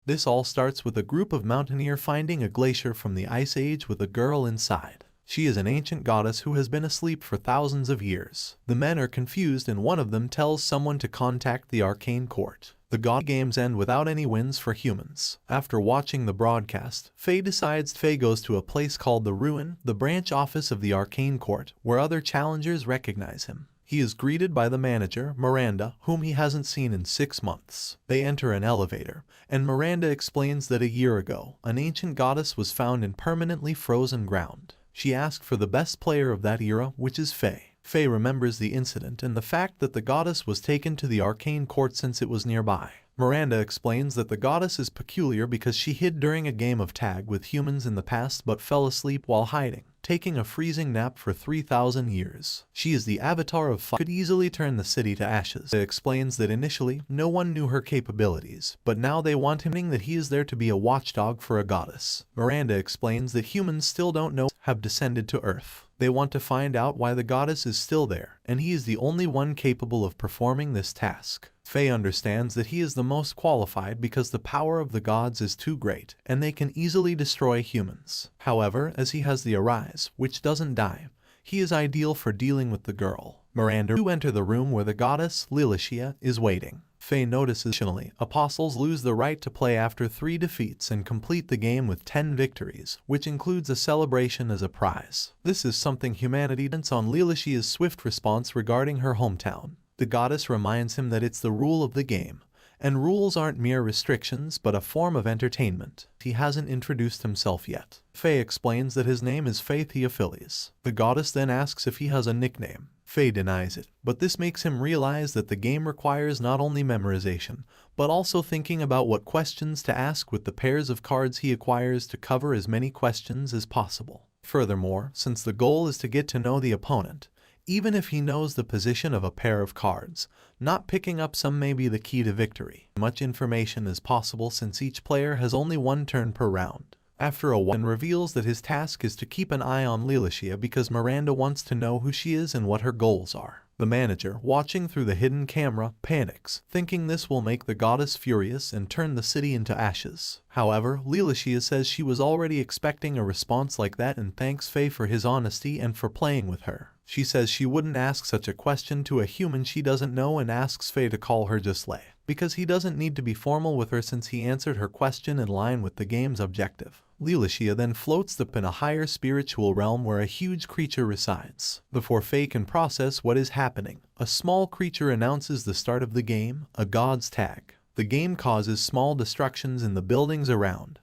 This all starts with a group of mountaineers finding a glacier from the Ice Age with a girl inside. She is an ancient goddess who has been asleep for thousands of years. The men are confused and one of them tells someone to contact the arcane court. The god games end without any wins for humans. After watching the broadcast, Faye goes to a place called the Ruin, the branch office of the arcane court, where other challengers recognize him. He is greeted by the manager, Miranda, whom he hasn't seen in 6 months. They enter an elevator, and Miranda explains that a year ago, an ancient goddess was found in permanently frozen ground. She asked for the best player of that era, which is Faye. Faye remembers the incident and the fact that the goddess was taken to the arcane court since it was nearby. Miranda explains that the goddess is peculiar because she hid during a game of tag with humans in the past but fell asleep while hiding, taking a freezing nap for 3,000 years. She is the avatar of fire, could easily turn the city to ashes. It explains that initially, no one knew her capabilities, but now they want him that he is there to be a watchdog for a goddess. Miranda explains that humans still don't know have descended to Earth. They want to find out why the goddess is still there, and he is the only one capable of performing this task. Faye understands that he is the most qualified because the power of the gods is too great, and they can easily destroy humans. However, as he has the Arise, which doesn't die, he is ideal for dealing with the girl. Miranda to enter the room where the goddess, Lilithia, is waiting. Faye notices additionally, apostles lose the right to play after 3 defeats and complete the game with 10 victories, which includes a celebration as a prize. This is something humanity depends on Lilithia's swift response regarding her hometown. The goddess reminds him that it's the rule of the game, and rules aren't mere restrictions but a form of entertainment. He hasn't introduced himself yet. Faye explains that his name is Faye Theophiles. The goddess then asks if he has a nickname. Faye denies it, but this makes him realize that the game requires not only memorization, but also thinking about what questions to ask with the pairs of cards he acquires to cover as many questions as possible. Furthermore, since the goal is to get to know the opponent, even if he knows the position of a pair of cards, not picking up some may be the key to victory. Much information as possible since each player has only 1 turn per round. After a while, reveals that his task is to keep an eye on Lilithia because Miranda wants to know who she is and what her goals are. The manager, watching through the hidden camera, panics, thinking this will make the goddess furious and turn the city into ashes. However, Lilithia says she was already expecting a response like that and thanks Faye for his honesty and for playing with her. She says she wouldn't ask such a question to a human she doesn't know and asks Faye to call her just Lay, because he doesn't need to be formal with her since he answered her question in line with the game's objective. Lilithia then floats up in a higher spiritual realm where a huge creature resides. Before Faye can process what is happening, a small creature announces the start of the game, a god's tag. The game causes small destructions in the buildings around,